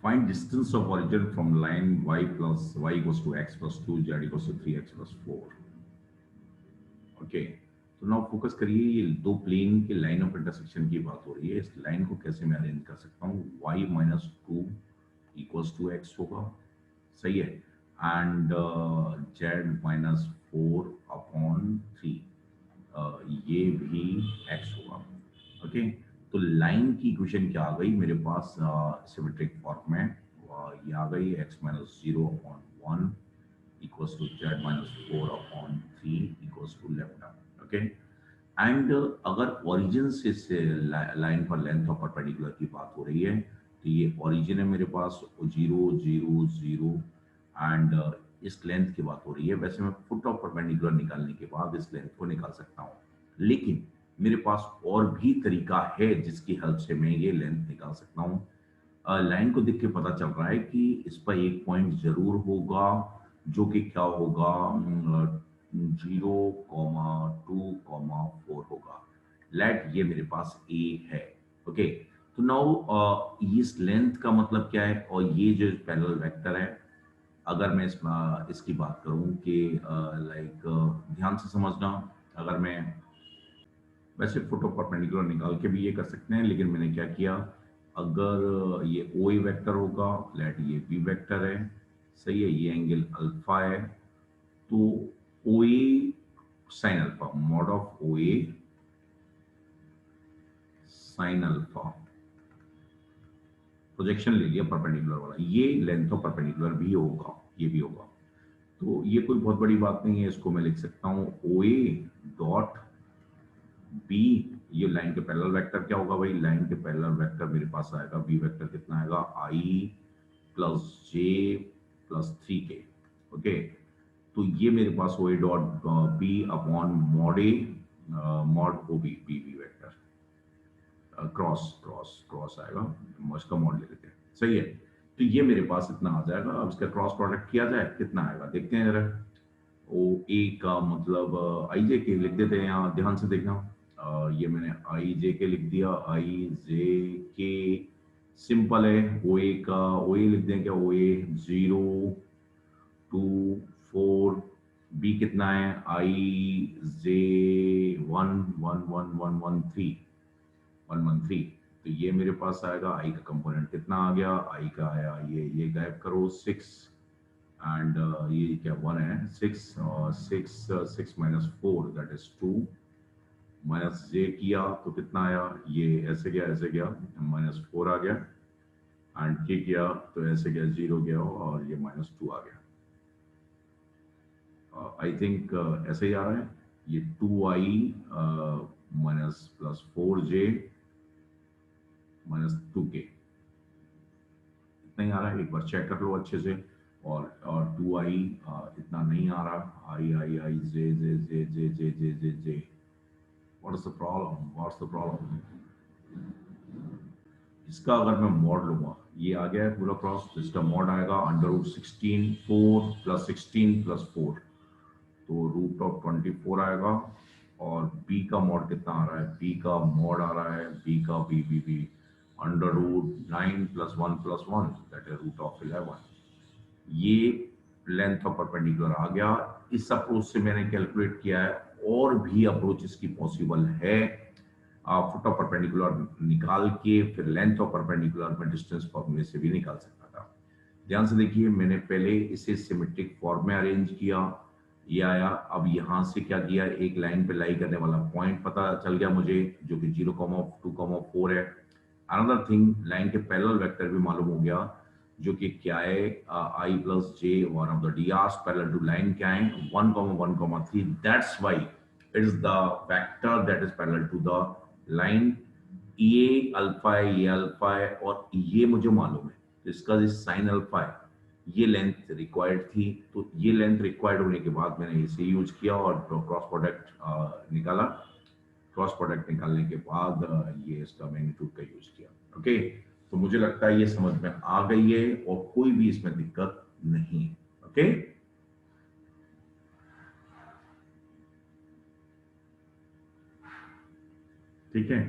Find distance of origin from line y plus y equals to x plus 2, z equals to 3x plus 4. Okay, तो now focus करिए, ये दो plane के line of intersection की बात हो रही है। इस लाइन को कैसे मैं अरेंज कर सकता हूँ? y minus two equals to X होगा, सही है, and z minus four upon three, ये भी x होगा। ओके, तो लाइन की इक्वेशन क्या आ गई मेरे पास सिमेट्रिक फॉर्म में? ये आ गई x minus zero upon one equals to z minus 4 upon 3 equals to lambda. Okay, and अगर ओरिजिन से लाइन पर लेंथ ऑफ परपेंडिकुलर की बात हो रही है, तो ये ओरिजिन है मेरे पास 0 0 0 एंड इस लेंथ की बात हो रही है। वैसे मैं फुट ऑफ परपेंडिकुलर निकालने के बाद इस लेंथ को निकाल सकता हूँ, लेकिन मेरे पास और भी तरीका है जिसकी हेल्प से मैं ये लेंथ निकाल सकता हूँ। लाइन को देख के पता चल रहा है कि इस पर एक पॉइंट जरूर होगा, जो कि क्या होगा, 0, 2, 4 होगा। लेट ये मेरे पास ए है। ओके, तो नाउ इस लेंथ का मतलब क्या है, और ये जो पैरेलल वेक्टर है, अगर मैं इसकी बात करूं कि लाइक ध्यान से समझना, अगर मैं वैसे फोटो परपेंडिकुलर निकाल के भी ये कर सकते हैं, लेकिन मैंने क्या किया, अगर ये ओ ए वैक्टर होगा, लेट ये बी वैक्टर है, सही है, ये एंगल अल्फा है, तो O A sine alpha, mod of O A sine alpha, projection ले लिया परपेंडिकुलर वाला, ये लेंथ ऑफ परपेंडिकुलर भी होगा, ये भी होगा। तो ये कोई बहुत बड़ी बात नहीं है, इसको मैं लिख सकता हूँ ओ ए डॉट बी। ये लाइन के पैरेलल वेक्टर क्या होगा भाई? लाइन के पैरेलल वेक्टर मेरे पास आएगा, बी वेक्टर कितना आएगा, i plus j plus three k. Okay, तो ये मेरे पास O A dot b upon mod a mod O B, B b vector cross cross cross आएगा, इसका मॉड ले लेते हैं, सही है। तो ये मेरे पास इतना आ जाएगा। अब इसका क्रॉस प्रोडक्ट किया जाए, कितना आएगा देखते हैं जरा। ओ ए का मतलब आई जे के लिख देते हैं, यहाँ ध्यान से देखना। ये मैंने आई जे के लिख दिया, आई जे के सिंपल है। ओ ए का ओ ए लिख दें क्या, ओ ए 0, 2, 4, बी कितना है, आई जे 1, 1, 1, 1, 1, 3, 1, 1, 3। तो ये मेरे पास आएगा, आई का कंपोनेंट कितना आ गया, आई का आया, ये गायब करो 6, एंड ये क्या 1 है, 6 और 6 माइनस 4 दैट इज 2, माइनस जे किया तो कितना आया, ये ऐसे गया ऐसे गया, माइनस 4 आ गया, एंड के किया तो ऐसे गया 0 गया, और ये माइनस 2 आ गया। आई थिंक ऐसे ही आ रहा है, ये 2i minus plus 4j minus 2k, इतना ही आ रहा है। एक बार चेक कर लो अच्छे से। और 2i इतना नहीं आ रहा, i i i j j j j j j j j what is the problem, what's the problem? इसका अगर मैं मॉड लूंगा, ये आ गया है पूरा क्रॉस, तो इसका मॉड आएगा अंडर रूट 16 4 प्लस 16 प्लस 4, तो रूट ऑफ 24 आएगा। और बी का मॉड कितना आ रहा है, बी का मॉड आ रहा है, बी का B B B under root 9 plus 1 plus 1 that is root of 11। ये लेंथ ऑफ परपेंडिकुलर आ गया। इस अप्रोच से मैंने कैलकुलेट किया है, और भी अप्रोच इसकी पॉसिबल है। फुट ऑफ परपेंडिकुलर निकाल के फिर लेंथ ऑफ परपेंडिकुलर में डिस्टेंस फॉर्मूले से भी निकाल सकता था। ध्यान से देखिए, मैंने पहले इसे सिमेट्रिक फॉर्म में अरेंज किया, ये आया। अब यहाँ से क्या किया, एक लाइन पे लाई करने वाला पॉइंट पता चल गया मुझे, जो कि 0, 2, 4 है। अनदर थिंग, लाइन के पैरेलल वेक्टर भी मालूम हो गया, जो कि क्या है, i plus j one of the D Rs parallel to line क्या है, 1, 1, 3, that's why it is the vector that is parallel to the line. ये अल्फा है, ये अल्फा है, और ये मुझे मालूम है, तो इसका जो साइन अल्फा है, ये लेंथ रिक्वायर्ड थी। तो ये लेंथ रिक्वायर्ड होने के बाद मैंने इसे यूज किया और क्रॉस प्रोडक्ट निकाला। क्रॉस प्रोडक्ट निकालने के बाद ये इसका मैग्नीट्यूड का यूज किया। ओके, तो मुझे लगता है ये समझ में आ गई है, और कोई भी इसमें दिक्कत नहीं है। ओके, ठीक है।